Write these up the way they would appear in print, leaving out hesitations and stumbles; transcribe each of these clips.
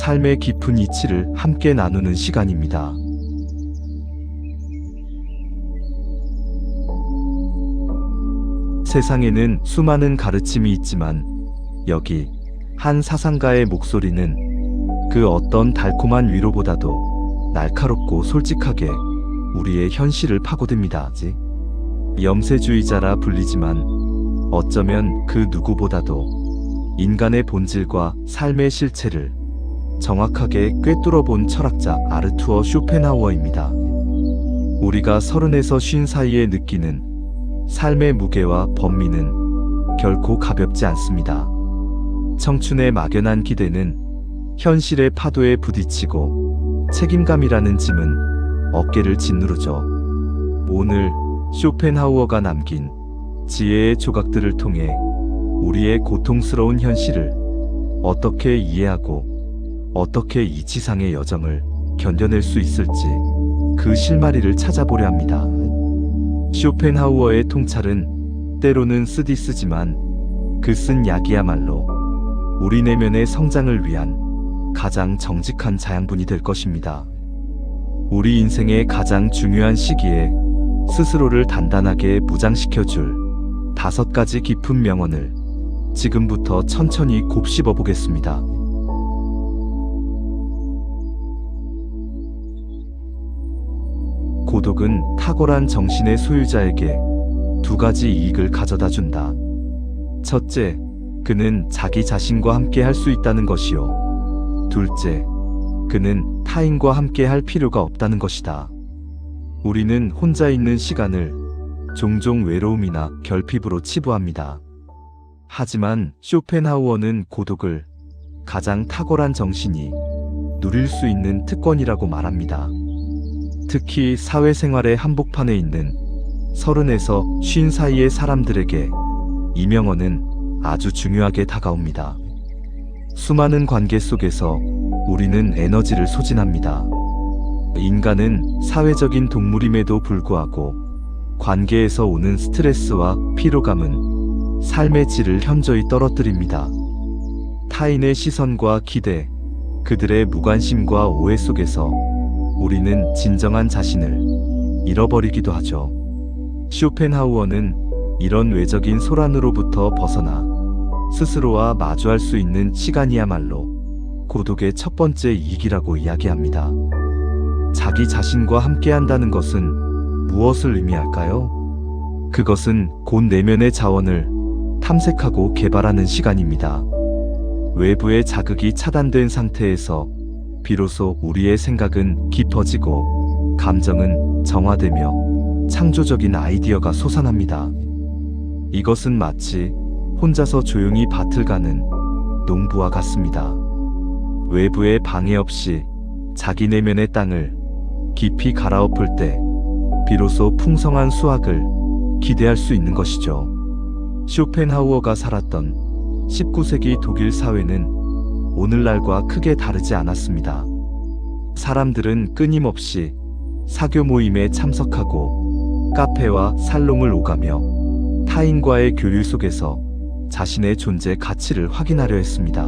삶의 깊은 이치를 함께 나누는 시간입니다. 세상에는 수많은 가르침이 있지만 여기 한 사상가의 목소리는 그 어떤 달콤한 위로보다도 날카롭고 솔직하게 우리의 현실을 파고듭니다. 염세주의자라 불리지만 어쩌면 그 누구보다도 인간의 본질과 삶의 실체를 정확하게 꿰뚫어 본 철학자 아르투어 쇼펜하우어입니다. 우리가 30에서 50 사이에 느끼는 삶의 무게와 번미는 결코 가볍지 않습니다. 청춘의 막연한 기대는 현실의 파도에 부딪히고 책임감이라는 짐은 어깨를 짓누르죠. 오늘 쇼펜하우어가 남긴 지혜의 조각들을 통해 우리의 고통스러운 현실을 어떻게 이해하고 어떻게 이 지상의 여정을 견뎌낼 수 있을지 그 실마리를 찾아보려 합니다. 쇼펜하우어의 통찰은 때로는 쓰디쓰지만 그 쓴 약이야말로 우리 내면의 성장을 위한 가장 정직한 자양분이 될 것입니다. 우리 인생의 가장 중요한 시기에 스스로를 단단하게 무장시켜줄 5가지 깊은 명언을 지금부터 천천히 곱씹어 보겠습니다. 고독은 탁월한 정신의 소유자에게 2가지 이익을 가져다 준다. 첫째, 그는 자기 자신과 함께 할 수 있다는 것이요. 둘째, 그는 타인과 함께 할 필요가 없다는 것이다. 우리는 혼자 있는 시간을 종종 외로움이나 결핍으로 치부합니다. 하지만 쇼펜하우어는 고독을 가장 탁월한 정신이 누릴 수 있는 특권이라고 말합니다. 특히 사회생활의 한복판에 있는 30에서 50 사이의 사람들에게 이 명언은 아주 중요하게 다가옵니다. 수많은 관계 속에서 우리는 에너지를 소진합니다. 인간은 사회적인 동물임에도 불구하고 관계에서 오는 스트레스와 피로감은 삶의 질을 현저히 떨어뜨립니다. 타인의 시선과 기대, 그들의 무관심과 오해 속에서 우리는 진정한 자신을 잃어버리기도 하죠. 쇼펜하우어는 이런 외적인 소란으로부터 벗어나 스스로와 마주할 수 있는 시간이야말로 고독의 첫 번째 이익이라고 이야기합니다. 자기 자신과 함께한다는 것은 무엇을 의미할까요? 그것은 곧 내면의 자원을 탐색하고 개발하는 시간입니다. 외부의 자극이 차단된 상태에서 비로소 우리의 생각은 깊어지고 감정은 정화되며 창조적인 아이디어가 솟아납니다. 이것은 마치 혼자서 조용히 밭을 가는 농부와 같습니다. 외부의 방해 없이 자기 내면의 땅을 깊이 갈아엎을 때 비로소 풍성한 수확을 기대할 수 있는 것이죠. 쇼펜하우어가 살았던 19세기 독일 사회는 오늘날과 크게 다르지 않았습니다. 사람들은 끊임없이 사교 모임에 참석하고 카페와 살롱을 오가며 타인과의 교류 속에서 자신의 존재 가치를 확인하려 했습니다.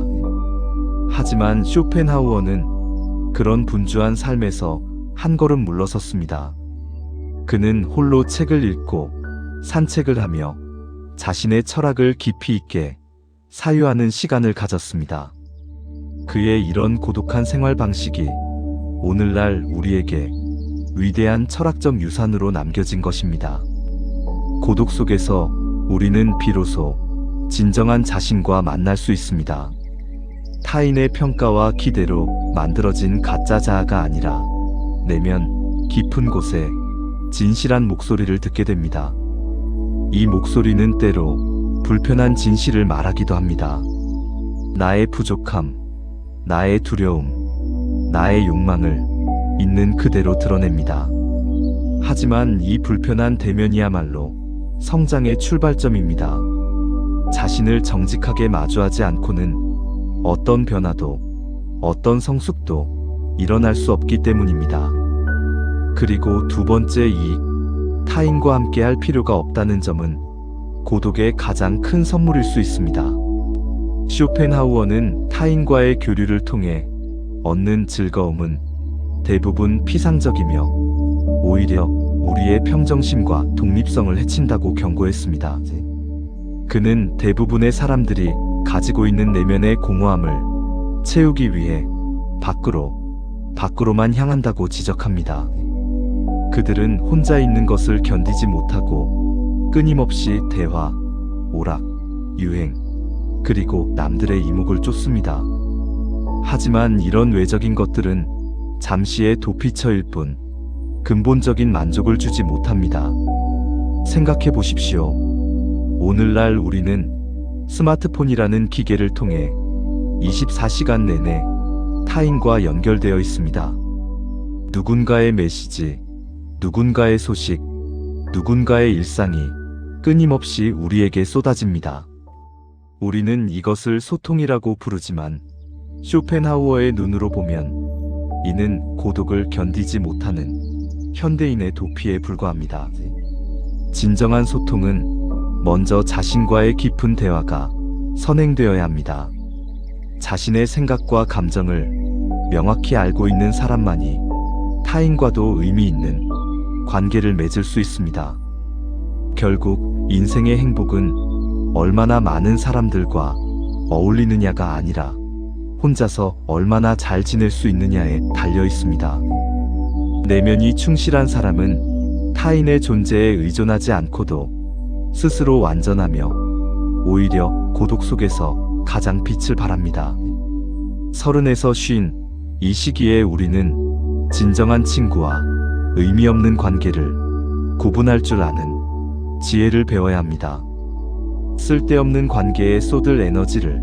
하지만 쇼펜하우어는 그런 분주한 삶에서 한 걸음 물러섰습니다. 그는 홀로 책을 읽고 산책을 하며 자신의 철학을 깊이 있게 사유하는 시간을 가졌습니다. 그의 이런 고독한 생활 방식이 오늘날 우리에게 위대한 철학적 유산으로 남겨진 것입니다. 고독 속에서 우리는 비로소 진정한 자신과 만날 수 있습니다. 타인의 평가와 기대로 만들어진 가짜 자아가 아니라 내면 깊은 곳에 진실한 목소리를 듣게 됩니다. 이 목소리는 때로 불편한 진실을 말하기도 합니다. 나의 부족함, 나의 두려움, 나의 욕망을 있는 그대로 드러냅니다. 하지만 이 불편한 대면이야말로 성장의 출발점입니다. 자신을 정직하게 마주하지 않고는 어떤 변화도, 어떤 성숙도 일어날 수 없기 때문입니다. 그리고 2번째 이익, 타인과 함께 할 필요가 없다는 점은 고독의 가장 큰 선물일 수 있습니다. 쇼펜하우어는 타인과의 교류를 통해 얻는 즐거움은 대부분 피상적이며 오히려 우리의 평정심과 독립성을 해친다고 경고했습니다. 그는 대부분의 사람들이 가지고 있는 내면의 공허함을 채우기 위해 밖으로만 향한다고 지적합니다. 그들은 혼자 있는 것을 견디지 못하고 끊임없이 대화, 오락, 유행, 그리고 남들의 이목을 쫓습니다. 하지만 이런 외적인 것들은 잠시의 도피처일 뿐 근본적인 만족을 주지 못합니다. 생각해 보십시오. 오늘날 우리는 스마트폰이라는 기계를 통해 24시간 내내 타인과 연결되어 있습니다. 누군가의 메시지, 누군가의 소식, 누군가의 일상이 끊임없이 우리에게 쏟아집니다. 우리는 이것을 소통이라고 부르지만 쇼펜하우어의 눈으로 보면 이는 고독을 견디지 못하는 현대인의 도피에 불과합니다. 진정한 소통은 먼저 자신과의 깊은 대화가 선행되어야 합니다. 자신의 생각과 감정을 명확히 알고 있는 사람만이 타인과도 의미 있는 관계를 맺을 수 있습니다. 결국 인생의 행복은 얼마나 많은 사람들과 어울리느냐가 아니라 혼자서 얼마나 잘 지낼 수 있느냐에 달려 있습니다. 내면이 충실한 사람은 타인의 존재에 의존하지 않고도 스스로 완전하며 오히려 고독 속에서 가장 빛을 발합니다. 30에서 50, 이 시기에 우리는 진정한 친구와 의미 없는 관계를 구분할 줄 아는 지혜를 배워야 합니다. 쓸데없는 관계에 쏟을 에너지를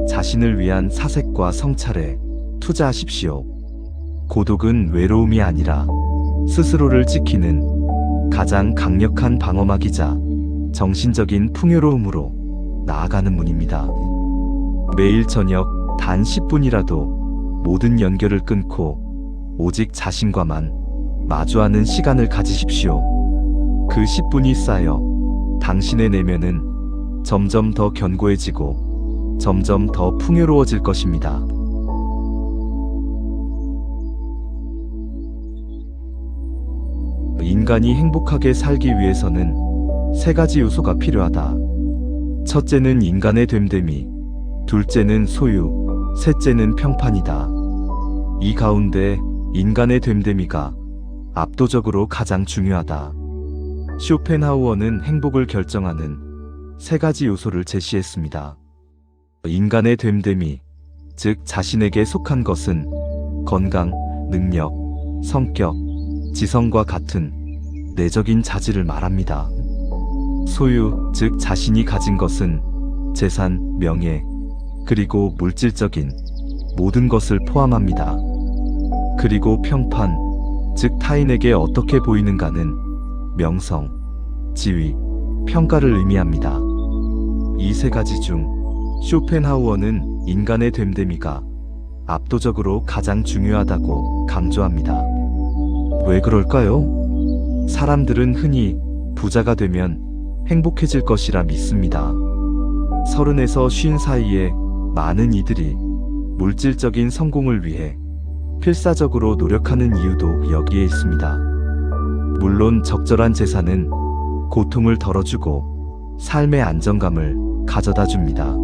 자신을 위한 사색과 성찰에 투자하십시오. 고독은 외로움이 아니라 스스로를 지키는 가장 강력한 방어막이자 정신적인 풍요로움으로 나아가는 문입니다. 매일 저녁 단 10분이라도 모든 연결을 끊고 오직 자신과만 마주하는 시간을 가지십시오. 그 10분이 쌓여 당신의 내면은 점점 더 견고해지고 점점 더 풍요로워질 것입니다. 인간이 행복하게 살기 위해서는 3가지 요소가 필요하다. 첫째는 인간의 됨됨이, 둘째는 소유, 셋째는 평판이다. 이 가운데 인간의 됨됨이가 압도적으로 가장 중요하다. 쇼펜하우어는 행복을 결정하는 3가지 요소를 제시했습니다. 인간의 됨됨이, 즉 자신에게 속한 것은 건강, 능력, 성격, 지성과 같은 내적인 자질을 말합니다. 소유, 즉 자신이 가진 것은 재산, 명예, 그리고 물질적인 모든 것을 포함합니다. 그리고 평판, 즉 타인에게 어떻게 보이는가는 명성, 지위, 평가를 의미합니다. 이 3가지 중 쇼펜하우어는 인간의 됨됨이가 압도적으로 가장 중요하다고 강조합니다. 왜 그럴까요? 사람들은 흔히 부자가 되면 행복해질 것이라 믿습니다. 30에서 50 사이에 많은 이들이 물질적인 성공을 위해 필사적으로 노력하는 이유도 여기에 있습니다. 물론 적절한 재산은 고통을 덜어주고 삶의 안정감을 가져다 줍니다.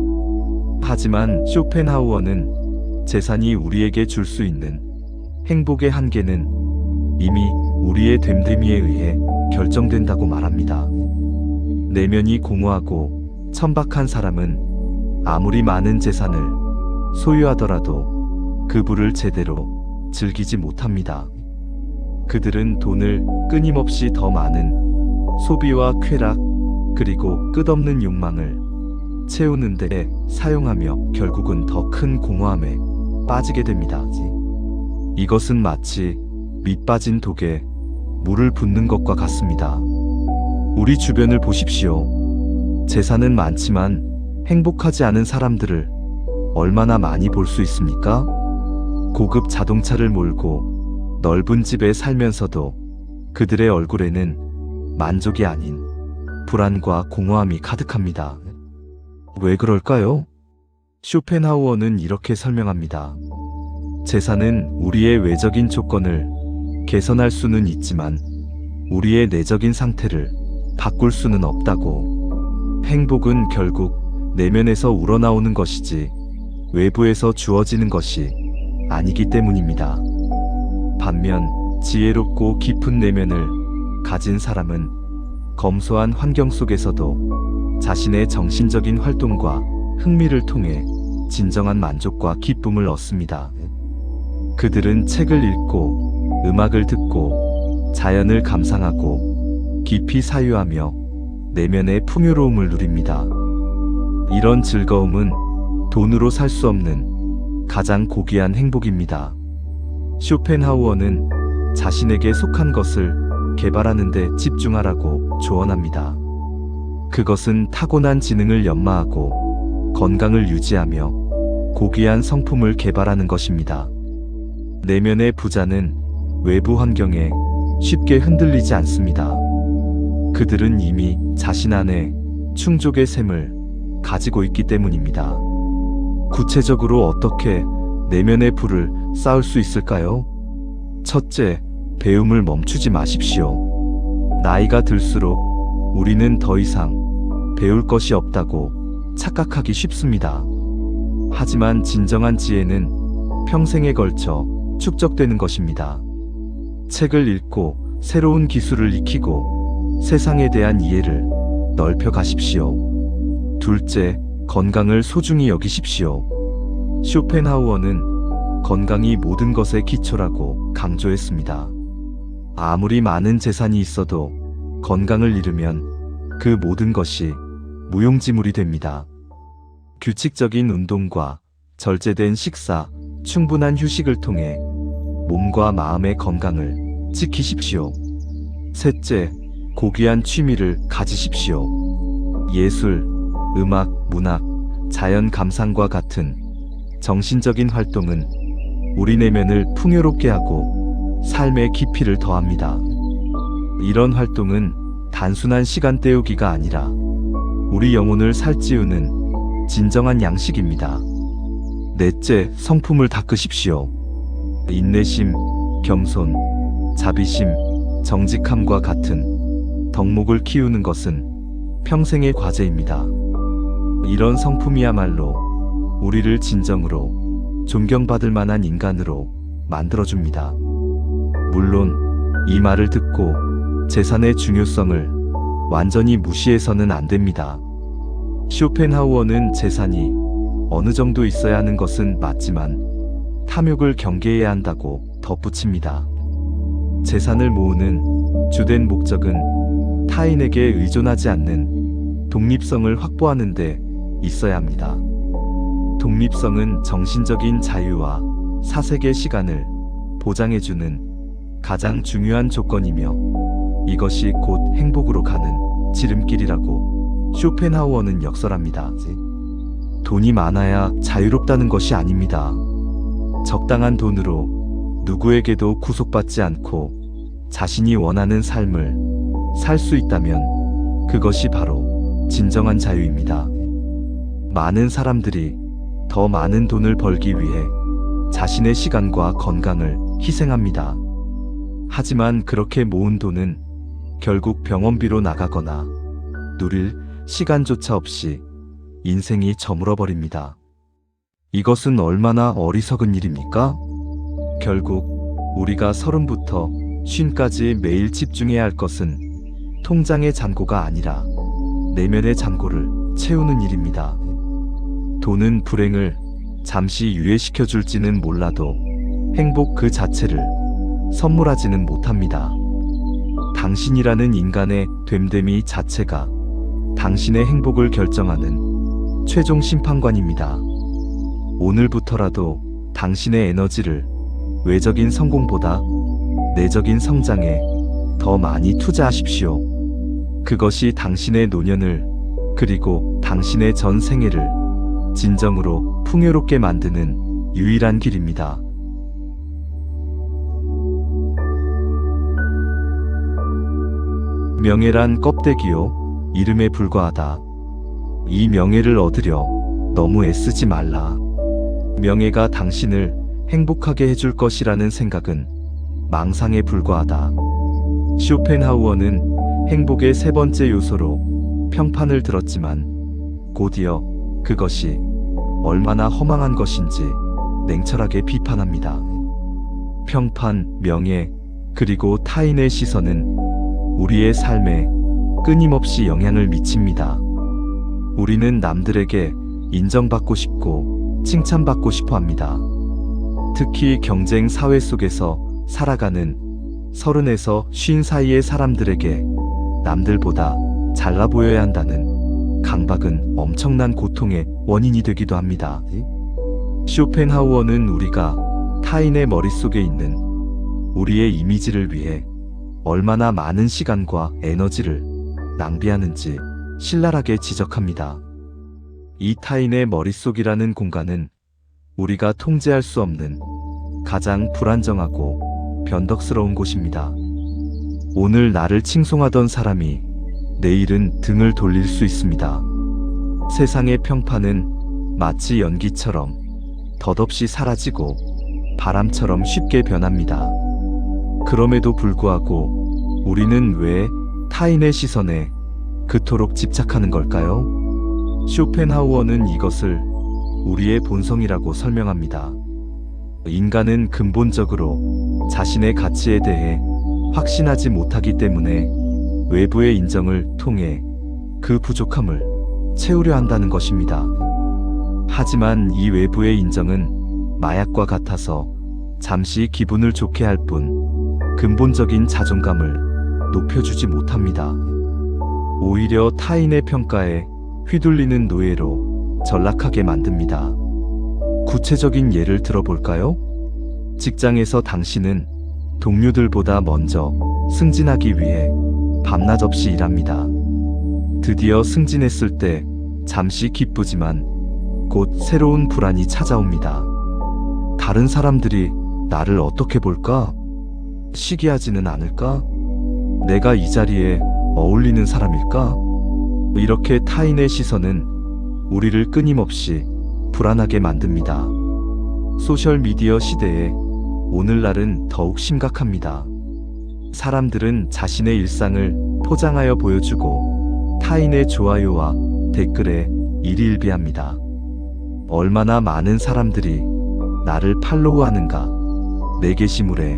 하지만 쇼펜하우어는 재산이 우리에게 줄 수 있는 행복의 한계는 이미 우리의 됨됨이에 의해 결정된다고 말합니다. 내면이 공허하고 천박한 사람은 아무리 많은 재산을 소유하더라도 그 부를 제대로 즐기지 못합니다. 그들은 돈을 끊임없이 더 많은 소비와 쾌락, 그리고 끝없는 욕망을 채우는 데 사용하며 결국은 더 큰 공허함에 빠지게 됩니다. 이것은 마치 밑 빠진 독에 물을 붓는 것과 같습니다. 우리 주변을 보십시오. 재산은 많지만 행복하지 않은 사람들을 얼마나 많이 볼 수 있습니까? 고급 자동차를 몰고 넓은 집에 살면서도 그들의 얼굴에는 만족이 아닌 불안과 공허함이 가득합니다. 왜 그럴까요? 쇼펜하우어는 이렇게 설명합니다. 재산은 우리의 외적인 조건을 개선할 수는 있지만 우리의 내적인 상태를 바꿀 수는 없다고. 행복은 결국 내면에서 우러나오는 것이지 외부에서 주어지는 것이 아니기 때문입니다. 반면 지혜롭고 깊은 내면을 가진 사람은 검소한 환경 속에서도 자신의 정신적인 활동과 흥미를 통해 진정한 만족과 기쁨을 얻습니다. 그들은 책을 읽고 음악을 듣고 자연을 감상하고 깊이 사유하며 내면의 풍요로움을 누립니다. 이런 즐거움은 돈으로 살 수 없는 가장 고귀한 행복입니다. 쇼펜하우어는 자신에게 속한 것을 개발하는 데 집중하라고 조언합니다. 그것은 타고난 지능을 연마하고 건강을 유지하며 고귀한 성품을 개발하는 것입니다. 내면의 부자는 외부 환경에 쉽게 흔들리지 않습니다. 그들은 이미 자신 안에 충족의 셈을 가지고 있기 때문입니다. 구체적으로 어떻게 내면의 불을 쌓을 수 있을까요? 첫째, 배움을 멈추지 마십시오. 나이가 들수록 우리는 더 이상 배울 것이 없다고 착각하기 쉽습니다. 하지만 진정한 지혜는 평생에 걸쳐 축적되는 것입니다. 책을 읽고 새로운 기술을 익히고 세상에 대한 이해를 넓혀 가십시오. 둘째, 건강을 소중히 여기십시오. 쇼펜하우어는 건강이 모든 것의 기초라고 강조했습니다. 아무리 많은 재산이 있어도 건강을 잃으면 그 모든 것이 무용지물이 됩니다. 규칙적인 운동과 절제된 식사, 충분한 휴식을 통해 몸과 마음의 건강을 지키십시오. 셋째, 고귀한 취미를 가지십시오. 예술, 음악, 문학, 자연 감상과 같은 정신적인 활동은 우리 내면을 풍요롭게 하고 삶의 깊이를 더합니다. 이런 활동은 단순한 시간 때우기가 아니라 우리 영혼을 살찌우는 진정한 양식입니다. 넷째, 성품을 닦으십시오. 인내심, 겸손, 자비심, 정직함과 같은 덕목을 키우는 것은 평생의 과제입니다. 이런 성품이야말로 우리를 진정으로 존경받을 만한 인간으로 만들어줍니다. 물론 이 말을 듣고 재산의 중요성을 완전히 무시해서는 안 됩니다. 쇼펜하우어는 재산이 어느 정도 있어야 하는 것은 맞지만 탐욕을 경계해야 한다고 덧붙입니다. 재산을 모으는 주된 목적은 타인에게 의존하지 않는 독립성을 확보하는 데 있어야 합니다. 독립성은 정신적인 자유와 사색의 시간을 보장해주는 가장 중요한 조건이며 이것이 곧 행복으로 가는 지름길이라고 쇼펜하우어는 역설합니다. 돈이 많아야 자유롭다는 것이 아닙니다. 적당한 돈으로 누구에게도 구속받지 않고 자신이 원하는 삶을 살 수 있다면 그것이 바로 진정한 자유입니다. 많은 사람들이 더 많은 돈을 벌기 위해 자신의 시간과 건강을 희생합니다. 하지만 그렇게 모은 돈은 결국 병원비로 나가거나 누릴 시간조차 없이 인생이 저물어버립니다. 이것은 얼마나 어리석은 일입니까? 결국 우리가 30부터 50까지 매일 집중해야 할 것은 통장의 잔고가 아니라 내면의 잔고를 채우는 일입니다. 돈은 불행을 잠시 유예시켜 줄지는 몰라도 행복 그 자체를 선물하지는 못합니다. 당신이라는 인간의 됨됨이 자체가 당신의 행복을 결정하는 최종 심판관입니다. 오늘부터라도 당신의 에너지를 외적인 성공보다 내적인 성장에 더 많이 투자하십시오. 그것이 당신의 노년을 그리고 당신의 전 생애를 진정으로 풍요롭게 만드는 유일한 길입니다. 명예란 껍데기요, 이름에 불과하다. 이 명예를 얻으려 너무 애쓰지 말라. 명예가 당신을 행복하게 해줄 것이라는 생각은 망상에 불과하다. 쇼펜하우어는 행복의 세 번째 요소로 평판을 들었지만 곧이어 그것이 얼마나 허망한 것인지 냉철하게 비판합니다. 평판, 명예, 그리고 타인의 시선은 우리의 삶에 끊임없이 영향을 미칩니다. 우리는 남들에게 인정받고 싶고 칭찬받고 싶어 합니다. 특히 경쟁 사회 속에서 살아가는 30에서 50 사이의 사람들에게 남들보다 잘나 보여야 한다는 강박은 엄청난 고통의 원인이 되기도 합니다. 쇼펜하우어는 우리가 타인의 머릿속에 있는 우리의 이미지를 위해 얼마나 많은 시간과 에너지를 낭비하는지 신랄하게 지적합니다. 이 타인의 머릿속이라는 공간은 우리가 통제할 수 없는 가장 불안정하고 변덕스러운 곳입니다. 오늘 나를 칭송하던 사람이 내일은 등을 돌릴 수 있습니다. 세상의 평판은 마치 연기처럼 덧없이 사라지고 바람처럼 쉽게 변합니다. 그럼에도 불구하고 우리는 왜 타인의 시선에 그토록 집착하는 걸까요? 쇼펜하우어는 이것을 우리의 본성이라고 설명합니다. 인간은 근본적으로 자신의 가치에 대해 확신하지 못하기 때문에 외부의 인정을 통해 그 부족함을 채우려 한다는 것입니다. 하지만 이 외부의 인정은 마약과 같아서 잠시 기분을 좋게 할 뿐 근본적인 자존감을 높여주지 못합니다. 오히려 타인의 평가에 휘둘리는 노예로 전락하게 만듭니다. 구체적인 예를 들어볼까요? 직장에서 당신은 동료들보다 먼저 승진하기 위해 밤낮 없이 일합니다. 드디어 승진했을 때 잠시 기쁘지만 곧 새로운 불안이 찾아옵니다. 다른 사람들이 나를 어떻게 볼까? 시기하지는 않을까? 내가 이 자리에 어울리는 사람일까? 이렇게 타인의 시선은 우리를 끊임없이 불안하게 만듭니다. 소셜미디어 시대에 오늘날은 더욱 심각합니다. 사람들은 자신의 일상을 포장하여 보여주고 타인의 좋아요와 댓글에 일희일비합니다. 얼마나 많은 사람들이 나를 팔로우하는가, 내 게시물에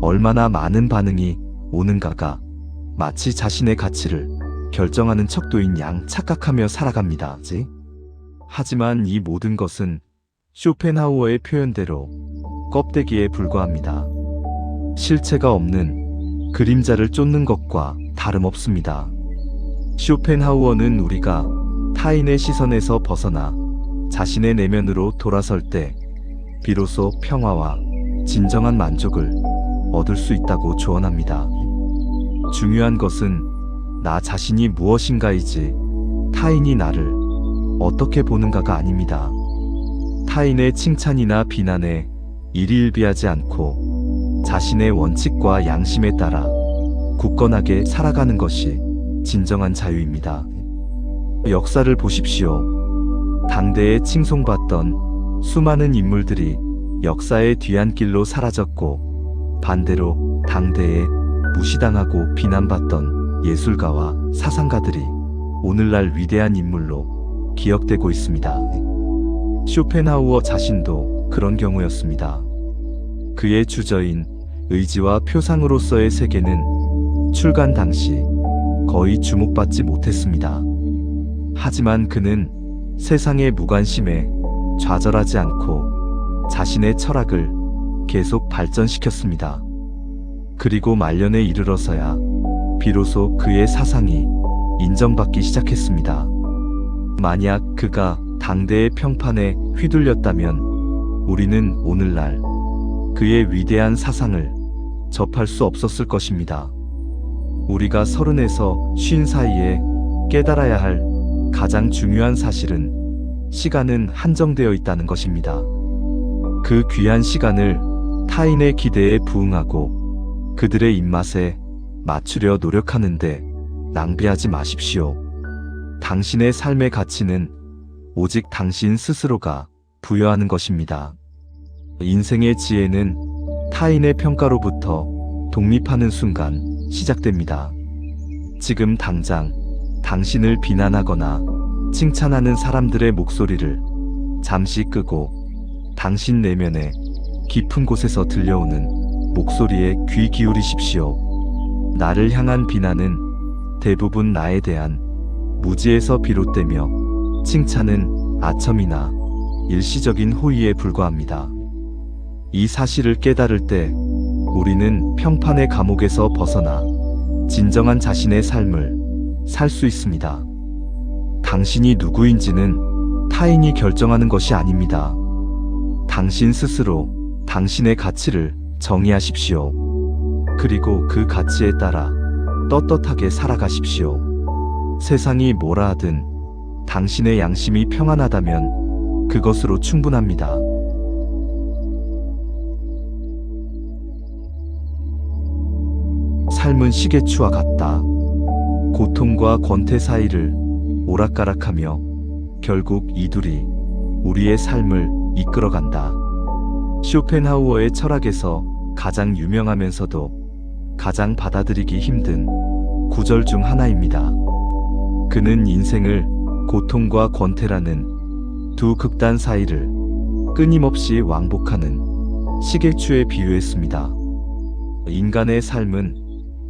얼마나 많은 반응이 오는가가 마치 자신의 가치를 결정하는 척도인 양 착각하며 살아갑니다. 하지만 이 모든 것은 쇼펜하우어의 표현대로 껍데기에 불과합니다. 실체가 없는 그림자를 쫓는 것과 다름없습니다. 쇼펜하우어는 우리가 타인의 시선에서 벗어나 자신의 내면으로 돌아설 때 비로소 평화와 진정한 만족을 얻을 수 있다고 조언합니다. 중요한 것은 나 자신이 무엇인가이지 타인이 나를 어떻게 보는가가 아닙니다. 타인의 칭찬이나 비난에 일희일비하지 않고 자신의 원칙과 양심에 따라 굳건하게 살아가는 것이 진정한 자유입니다. 역사를 보십시오. 당대에 칭송받던 수많은 인물들이 역사의 뒤안길로 사라졌고 반대로 당대에 무시당하고 비난받던 예술가와 사상가들이 오늘날 위대한 인물로 기억되고 있습니다. 쇼펜하우어 자신도 그런 경우였습니다. 그의 주저인 의지와 표상으로서의 세계는 출간 당시 거의 주목받지 못했습니다. 하지만 그는 세상의 무관심에 좌절하지 않고 자신의 철학을 계속 발전시켰습니다. 그리고 말년에 이르러서야 비로소 그의 사상이 인정받기 시작했습니다. 만약 그가 당대의 평판에 휘둘렸다면 우리는 오늘날 그의 위대한 사상을 접할 수 없었을 것입니다. 우리가 30에서 50 사이에 깨달아야 할 가장 중요한 사실은 시간은 한정되어 있다는 것입니다. 그 귀한 시간을 타인의 기대에 부응하고 그들의 입맛에 맞추려 노력하는데 낭비하지 마십시오. 당신의 삶의 가치는 오직 당신 스스로가 부여하는 것입니다. 인생의 지혜는 타인의 평가로부터 독립하는 순간 시작됩니다. 지금 당장 당신을 비난하거나 칭찬하는 사람들의 목소리를 잠시 끄고 당신 내면의 깊은 곳에서 들려오는 목소리에 귀 기울이십시오. 나를 향한 비난은 대부분 나에 대한 무지에서 비롯되며 칭찬은 아첨이나 일시적인 호의에 불과합니다. 이 사실을 깨달을 때 우리는 평판의 감옥에서 벗어나 진정한 자신의 삶을 살 수 있습니다. 당신이 누구인지는 타인이 결정하는 것이 아닙니다. 당신 스스로 당신의 가치를 정의하십시오. 그리고 그 가치에 따라 떳떳하게 살아가십시오. 세상이 뭐라 하든 당신의 양심이 평안하다면 그것으로 충분합니다. 삶은 시계추와 같다. 고통과 권태 사이를 오락가락하며 결국 이둘이 우리의 삶을 이끌어간다. 쇼펜하우어의 철학에서 가장 유명하면서도 가장 받아들이기 힘든 구절 중 하나입니다. 그는 인생을 고통과 권태라는 두 극단 사이를 끊임없이 왕복하는 시계추에 비유했습니다. 인간의 삶은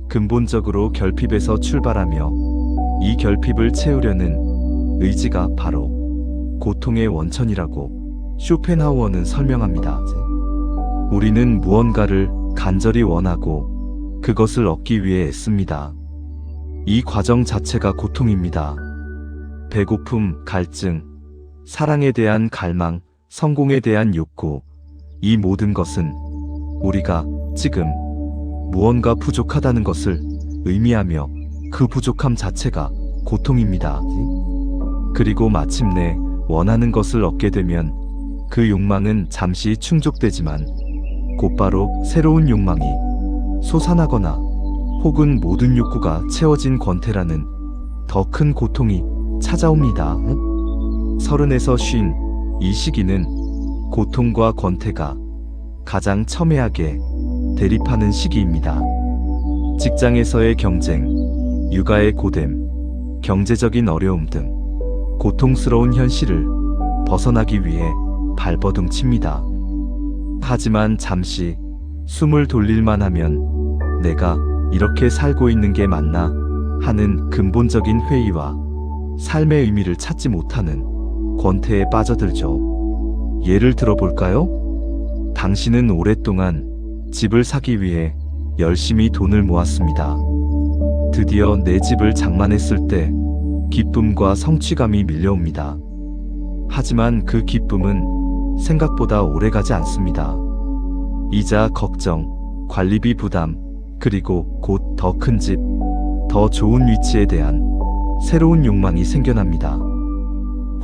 근본적으로 결핍에서 출발하며 이 결핍을 채우려는 의지가 바로 고통의 원천이라고 쇼펜하우어는 설명합니다. 우리는 무언가를 간절히 원하고 그것을 얻기 위해 애씁니다. 이 과정 자체가 고통입니다. 배고픔, 갈증, 사랑에 대한 갈망, 성공에 대한 욕구, 이 모든 것은 우리가 지금 무언가 부족하다는 것을 의미하며 그 부족함 자체가 고통입니다. 그리고 마침내 원하는 것을 얻게 되면 그 욕망은 잠시 충족되지만 곧바로 새로운 욕망이 솟아나거나 혹은 모든 욕구가 채워진 권태라는 더 큰 고통이 찾아옵니다. 30에서 50, 이 시기는 고통과 권태가 가장 첨예하게 대립하는 시기입니다. 직장에서의 경쟁, 육아의 고됨, 경제적인 어려움 등 고통스러운 현실을 벗어나기 위해 발버둥칩니다. 하지만 잠시 숨을 돌릴만 하면 내가 이렇게 살고 있는 게 맞나 하는 근본적인 회의와 삶의 의미를 찾지 못하는 권태에 빠져들죠. 예를 들어볼까요? 당신은 오랫동안 집을 사기 위해 열심히 돈을 모았습니다. 드디어 내 집을 장만했을 때 기쁨과 성취감이 밀려옵니다. 하지만 그 기쁨은 생각보다 오래가지 않습니다. 이자 걱정, 관리비 부담, 그리고 곧 더 큰 집, 더 좋은 위치에 대한 새로운 욕망이 생겨납니다.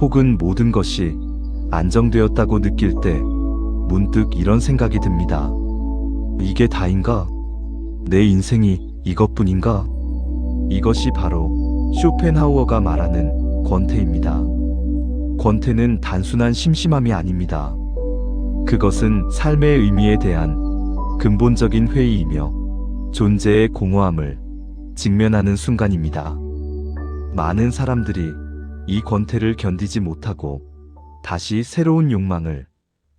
혹은 모든 것이 안정되었다고 느낄 때 문득 이런 생각이 듭니다. 이게 다인가? 내 인생이 이것뿐인가? 이것이 바로 쇼펜하우어가 말하는 권태입니다. 권태는 단순한 심심함이 아닙니다. 그것은 삶의 의미에 대한 근본적인 회의이며 존재의 공허함을 직면하는 순간입니다. 많은 사람들이 이 권태를 견디지 못하고 다시 새로운 욕망을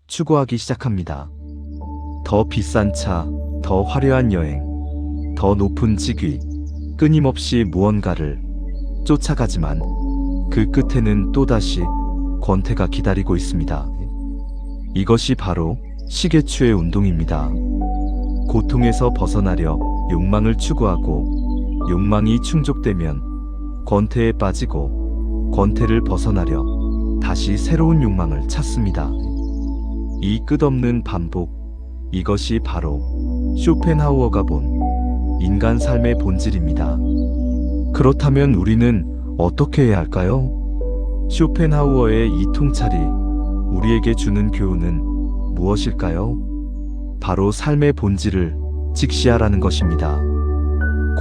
추구하기 시작합니다. 더 비싼 차, 더 화려한 여행, 더 높은 직위, 끊임없이 무언가를 쫓아가지만 그 끝에는 또다시 권태가 기다리고 있습니다. 이것이 바로 시계추의 운동입니다. 고통에서 벗어나려 욕망을 추구하고 욕망이 충족되면 권태에 빠지고 권태를 벗어나려 다시 새로운 욕망을 찾습니다. 이 끝없는 반복, 이것이 바로 쇼펜하우어가 본 인간 삶의 본질입니다. 그렇다면 우리는 어떻게 해야 할까요? 쇼펜하우어의 이 통찰이 우리에게 주는 교훈은 무엇일까요? 바로 삶의 본질을 직시하라는 것입니다.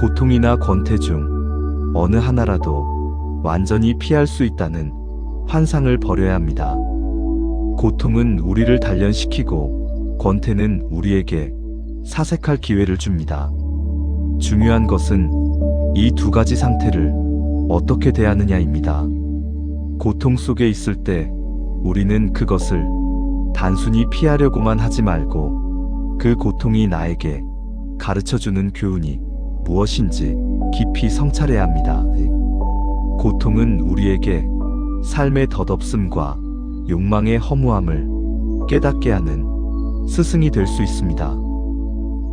고통이나 권태 중 어느 하나라도 완전히 피할 수 있다는 환상을 버려야 합니다. 고통은 우리를 단련시키고 권태는 우리에게 사색할 기회를 줍니다. 중요한 것은 이 두 가지 상태를 어떻게 대하느냐입니다. 고통 속에 있을 때 우리는 그것을 단순히 피하려고만 하지 말고 그 고통이 나에게 가르쳐주는 교훈이 무엇인지 깊이 성찰해야 합니다. 고통은 우리에게 삶의 덧없음과 욕망의 허무함을 깨닫게 하는 스승이 될 수 있습니다.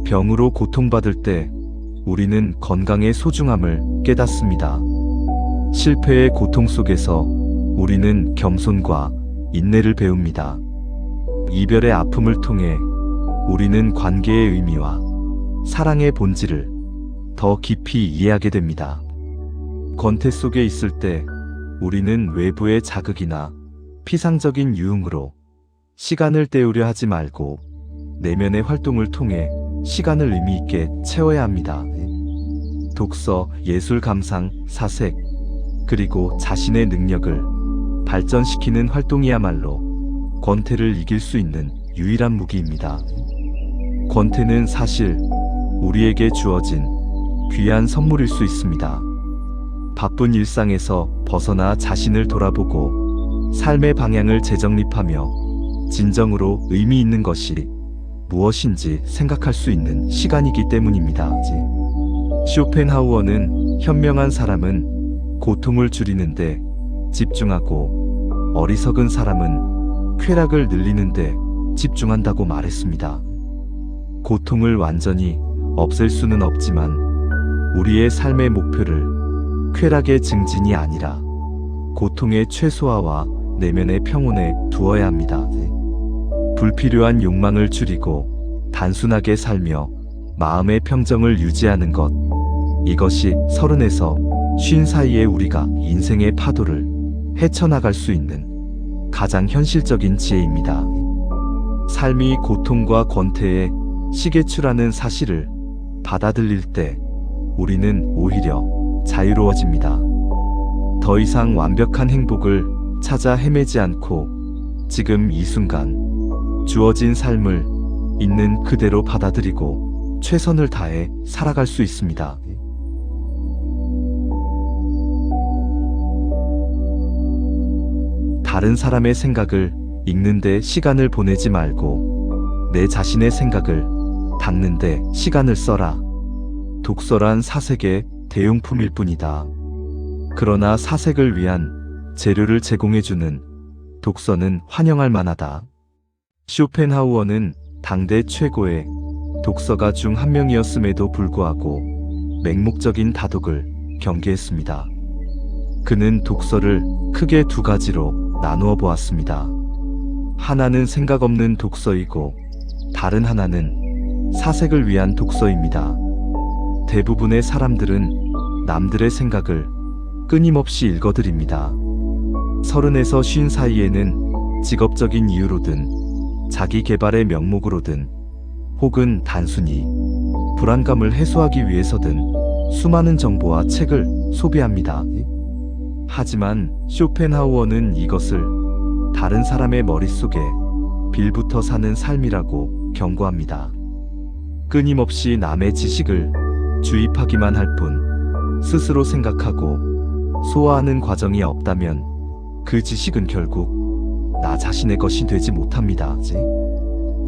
병으로 고통받을 때 우리는 건강의 소중함을 깨닫습니다. 실패의 고통 속에서 우리는 겸손과 인내를 배웁니다. 이별의 아픔을 통해 우리는 관계의 의미와 사랑의 본질을 더 깊이 이해하게 됩니다. 권태 속에 있을 때 우리는 외부의 자극이나 피상적인 유흥으로 시간을 때우려 하지 말고 내면의 활동을 통해 시간을 의미 있게 채워야 합니다. 독서, 예술 감상, 사색, 그리고 자신의 능력을 발전시키는 활동이야말로 권태를 이길 수 있는 유일한 무기입니다. 권태는 사실 우리에게 주어진 귀한 선물일 수 있습니다. 바쁜 일상에서 벗어나 자신을 돌아보고 삶의 방향을 재정립하며 진정으로 의미 있는 것이 무엇인지 생각할 수 있는 시간이기 때문입니다. 쇼펜하우어는 현명한 사람은 고통을 줄이는데 집중하고 어리석은 사람은 쾌락을 늘리는데 집중한다고 말했습니다. 고통을 완전히 없앨 수는 없지만 우리의 삶의 목표를 쾌락의 증진이 아니라 고통의 최소화와 내면의 평온에 두어야 합니다. 불필요한 욕망을 줄이고 단순하게 살며 마음의 평정을 유지하는 것, 이것이 30에서 50 사이에 우리가 인생의 파도를 헤쳐나갈 수 있는 가장 현실적인 지혜입니다. 삶이 고통과 권태에 시계추라는 사실을 받아들일 때 우리는 오히려 자유로워집니다. 더 이상 완벽한 행복을 찾아 헤매지 않고 지금 이 순간 주어진 삶을 있는 그대로 받아들이고 최선을 다해 살아갈 수 있습니다. 다른 사람의 생각을 읽는데 시간을 보내지 말고 내 자신의 생각을 닦는데 시간을 써라. 독서란 사색의 대용품일 뿐이다. 그러나 사색을 위한 재료를 제공해주는 독서는 환영할 만하다. 쇼펜하우어는 당대 최고의 독서가 중 한 명이었음에도 불구하고 맹목적인 다독을 경계했습니다. 그는 독서를 크게 두 가지로 나누어 보았습니다. 하나는 생각 없는 독서이고 다른 하나는 사색을 위한 독서입니다. 대부분의 사람들은 남들의 생각을 끊임없이 읽어드립니다. 30에서 50 사이에는 직업적인 이유로든 자기 개발의 명목으로든 혹은 단순히 불안감을 해소하기 위해서든 수많은 정보와 책을 소비합니다. 하지만 쇼펜하우어는 이것을 다른 사람의 머릿속에 빌붙어 사는 삶이라고 경고합니다. 끊임없이 남의 지식을 주입하기만 할 뿐 스스로 생각하고 소화하는 과정이 없다면 그 지식은 결국 나 자신의 것이 되지 못합니다.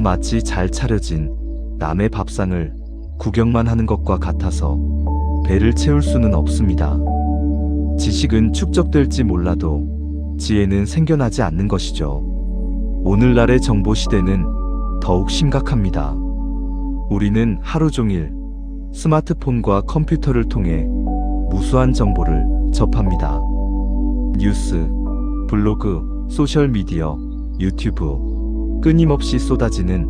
마치 잘 차려진 남의 밥상을 구경만 하는 것과 같아서 배를 채울 수는 없습니다. 지식은 축적될지 몰라도 지혜는 생겨나지 않는 것이죠. 오늘날의 정보 시대는 더욱 심각합니다. 우리는 하루 종일 스마트폰과 컴퓨터를 통해 무수한 정보를 접합니다. 뉴스, 블로그, 소셜미디어, 유튜브, 끊임없이 쏟아지는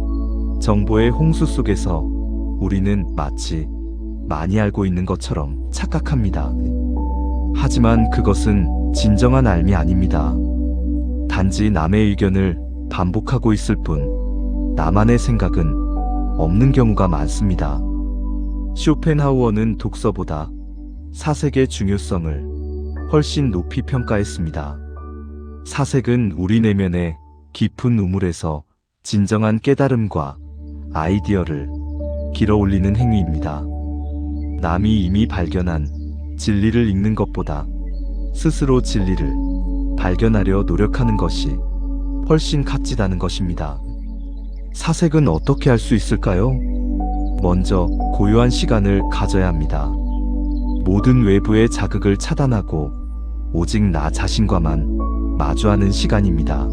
정보의 홍수 속에서 우리는 마치 많이 알고 있는 것처럼 착각합니다. 하지만 그것은 진정한 알미 아닙니다. 단지 남의 의견을 반복하고 있을 뿐 나만의 생각은 없는 경우가 많습니다. 쇼펜하우어는 독서보다 사색의 중요성을 훨씬 높이 평가했습니다. 사색은 우리 내면의 깊은 우물에서 진정한 깨달음과 아이디어를 길어 올리는 행위입니다. 남이 이미 발견한 진리를 읽는 것보다 스스로 진리를 발견하려 노력하는 것이 훨씬 값지다는 것입니다. 사색은 어떻게 할 수 있을까요? 먼저 고요한 시간을 가져야 합니다. 모든 외부의 자극을 차단하고 오직 나 자신과만 마주하는 시간입니다.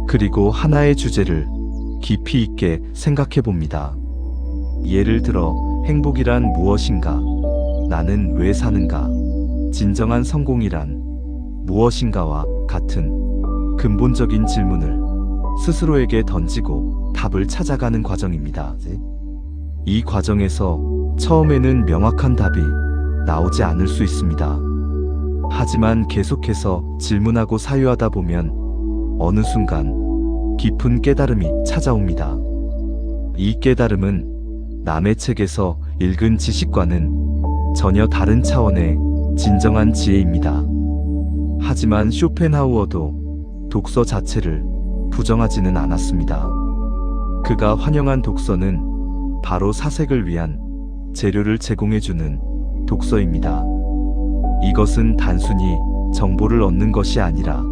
그리고 하나의 주제를 깊이 있게 생각해 봅니다. 예를 들어 행복이란 무엇인가? 나는 왜 사는가? 진정한 성공이란 무엇인가와 같은 근본적인 질문을 스스로에게 던지고 답을 찾아가는 과정입니다. 이 과정에서 처음에는 명확한 답이 나오지 않을 수 있습니다. 하지만 계속해서 질문하고 사유하다 보면 어느 순간 깊은 깨달음이 찾아옵니다. 이 깨달음은 남의 책에서 읽은 지식과는 전혀 다른 차원의 진정한 지혜입니다. 하지만 쇼펜하우어도 독서 자체를 부정하지는 않았습니다. 그가 환영한 독서는 바로 사색을 위한 재료를 제공해주는 독서입니다. 이것은 단순히 정보를 얻는 것이 아니라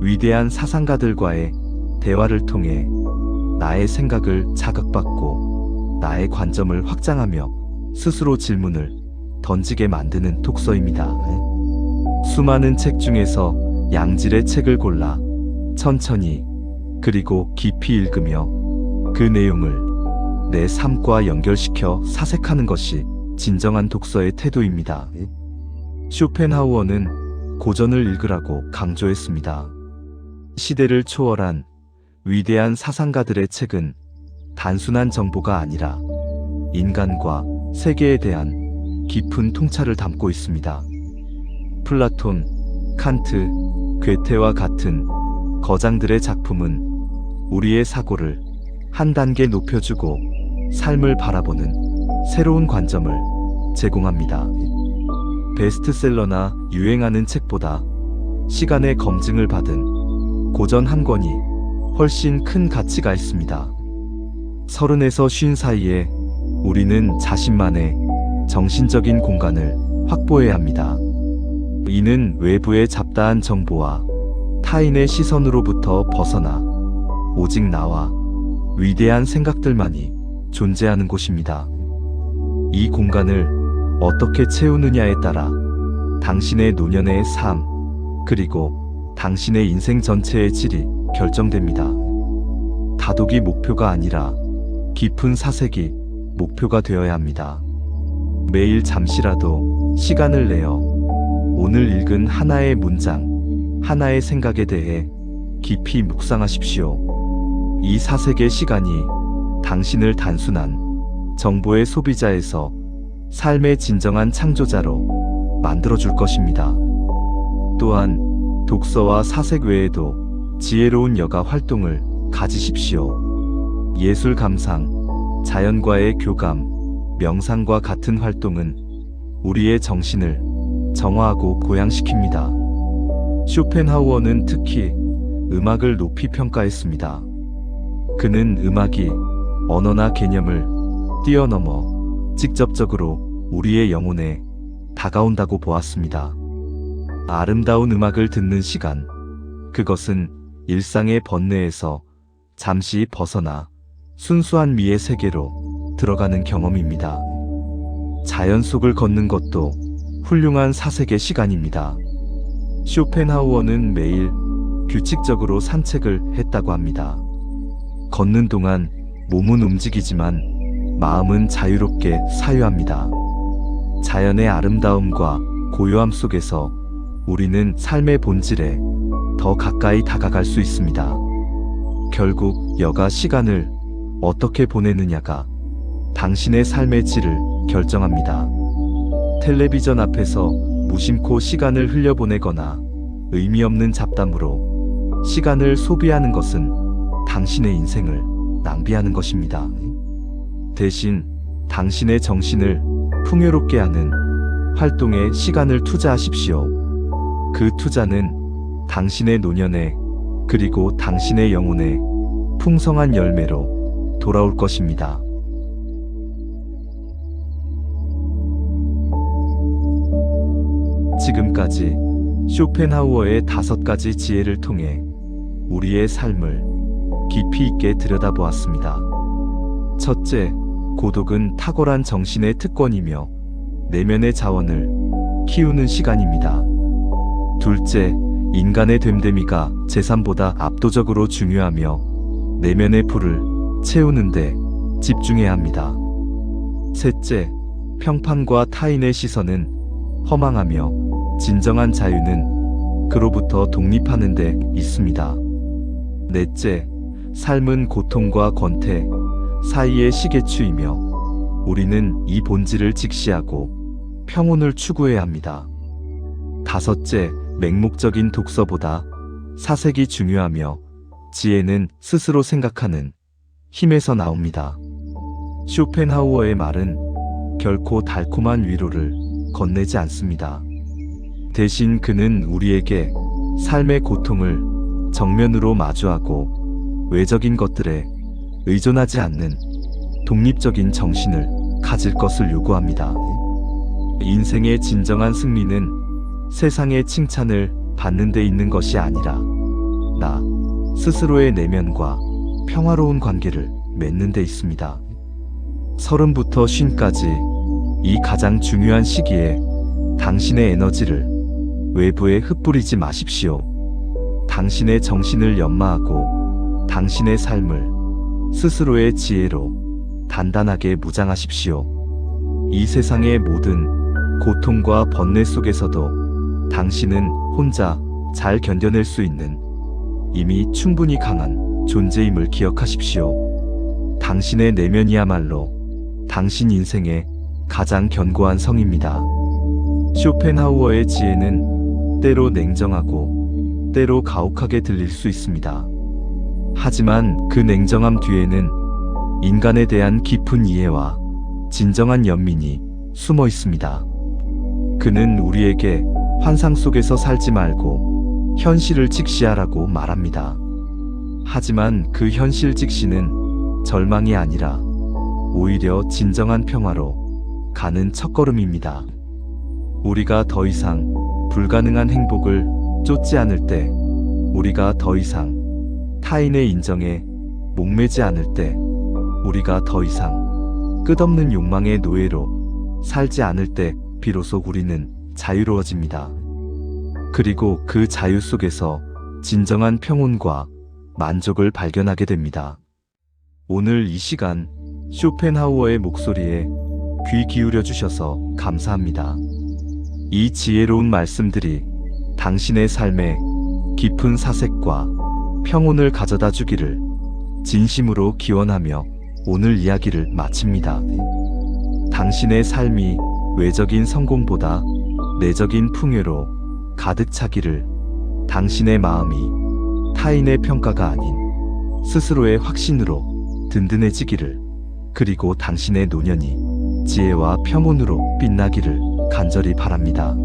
위대한 사상가들과의 대화를 통해 나의 생각을 자극받고 나의 관점을 확장하며 스스로 질문을 던지게 만드는 독서입니다. 수많은 책 중에서 양질의 책을 골라 천천히 그리고 깊이 읽으며 그 내용을 내 삶과 연결시켜 사색하는 것이 진정한 독서의 태도입니다. 쇼펜하우어는 고전을 읽으라고 강조했습니다. 시대를 초월한 위대한 사상가들의 책은 단순한 정보가 아니라 인간과 세계에 대한 깊은 통찰을 담고 있습니다. 플라톤, 칸트, 괴테와 같은 거장들의 작품은 우리의 사고를 한 단계 높여주고 삶을 바라보는 새로운 관점을 제공합니다. 베스트셀러나 유행하는 책보다 시간의 검증을 받은 고전 한 권이 훨씬 큰 가치가 있습니다. 30에서 50 사이에 우리는 자신만의 정신적인 공간을 확보해야 합니다. 이는 외부의 잡다한 정보와 타인의 시선으로부터 벗어나 오직 나와 위대한 생각들만이 존재하는 곳입니다. 이 공간을 어떻게 채우느냐에 따라 당신의 노년의 삶, 그리고 당신의 인생 전체의 질이 결정됩니다. 다독이 목표가 아니라 깊은 사색이 목표가 되어야 합니다. 매일 잠시라도 시간을 내어 오늘 읽은 하나의 문장, 하나의 생각에 대해 깊이 묵상하십시오. 이 사색의 시간이 당신을 단순한 정보의 소비자에서 삶의 진정한 창조자로 만들어줄 것입니다. 또한 독서와 사색 외에도 지혜로운 여가 활동을 가지십시오. 예술 감상, 자연과의 교감, 명상과 같은 활동은 우리의 정신을 정화하고 고양시킵니다. 쇼펜하우어는 특히 음악을 높이 평가했습니다. 그는 음악이 언어나 개념을 뛰어넘어 직접적으로 우리의 영혼에 다가온다고 보았습니다. 아름다운 음악을 듣는 시간, 그것은 일상의 번뇌에서 잠시 벗어나 순수한 미의 세계로 들어가는 경험입니다. 자연 속을 걷는 것도 훌륭한 사색의 시간입니다. 쇼펜하우어는 매일 규칙적으로 산책을 했다고 합니다. 걷는 동안 몸은 움직이지만 마음은 자유롭게 사유합니다. 자연의 아름다움과 고요함 속에서 우리는 삶의 본질에 더 가까이 다가갈 수 있습니다. 결국 여가 시간을 어떻게 보내느냐가 당신의 삶의 질을 결정합니다. 텔레비전 앞에서 무심코 시간을 흘려보내거나 의미 없는 잡담으로 시간을 소비하는 것은 당신의 인생을 낭비하는 것입니다. 대신 당신의 정신을 풍요롭게 하는 활동에 시간을 투자하십시오. 그 투자는 당신의 노년에 그리고 당신의 영혼에 풍성한 열매로 돌아올 것입니다. 지금까지 쇼펜하우어의 5가지 지혜를 통해 우리의 삶을 깊이 있게 들여다보았습니다. 첫째, 고독은 탁월한 정신의 특권이며 내면의 자원을 키우는 시간입니다. 둘째, 인간의 됨됨이가 재산보다 압도적으로 중요하며 내면의 불을 채우는데 집중해야 합니다. 셋째, 평판과 타인의 시선은 허망하며 진정한 자유는 그로부터 독립하는 데 있습니다. 넷째, 삶은 고통과 권태 사이의 시계추이며 우리는 이 본질을 직시하고 평온을 추구해야 합니다. 다섯째, 맹목적인 독서보다 사색이 중요하며 지혜는 스스로 생각하는 힘에서 나옵니다. 쇼펜하우어의 말은 결코 달콤한 위로를 건네지 않습니다. 대신 그는 우리에게 삶의 고통을 정면으로 마주하고 외적인 것들에 의존하지 않는 독립적인 정신을 가질 것을 요구합니다. 인생의 진정한 승리는 세상의 칭찬을 받는 데 있는 것이 아니라 나 스스로의 내면과 평화로운 관계를 맺는 데 있습니다. 30부터 50까지 이 가장 중요한 시기에 당신의 에너지를 외부에 흩뿌리지 마십시오. 당신의 정신을 연마하고 당신의 삶을 스스로의 지혜로 단단하게 무장하십시오. 이 세상의 모든 고통과 번뇌 속에서도 당신은 혼자 잘 견뎌낼 수 있는 이미 충분히 강한 존재임을 기억하십시오. 당신의 내면이야말로 당신 인생의 가장 견고한 성입니다. 쇼펜하우어의 지혜는 때로 냉정하고 때로 가혹하게 들릴 수 있습니다. 하지만 그 냉정함 뒤에는 인간에 대한 깊은 이해와 진정한 연민이 숨어 있습니다. 그는 우리에게 환상 속에서 살지 말고 현실을 직시하라고 말합니다. 하지만 그 현실 직시는 절망이 아니라 오히려 진정한 평화로 가는 첫걸음입니다. 우리가 더 이상 불가능한 행복을 쫓지 않을 때, 우리가 더 이상 타인의 인정에 목매지 않을 때, 우리가 더 이상 끝없는 욕망의 노예로 살지 않을 때 비로소 우리는 자유로워집니다. 그리고 그 자유 속에서 진정한 평온과 만족을 발견하게 됩니다. 오늘 이 시간 쇼펜하우어의 목소리에 귀 기울여 주셔서 감사합니다. 이 지혜로운 말씀들이 당신의 삶에 깊은 사색과 평온을 가져다 주기를 진심으로 기원하며 오늘 이야기를 마칩니다. 당신의 삶이 외적인 성공보다 내적인 풍요로 가득 차기를, 당신의 마음이 타인의 평가가 아닌 스스로의 확신으로 든든해지기를, 그리고 당신의 노년이 지혜와 평온으로 빛나기를 간절히 바랍니다.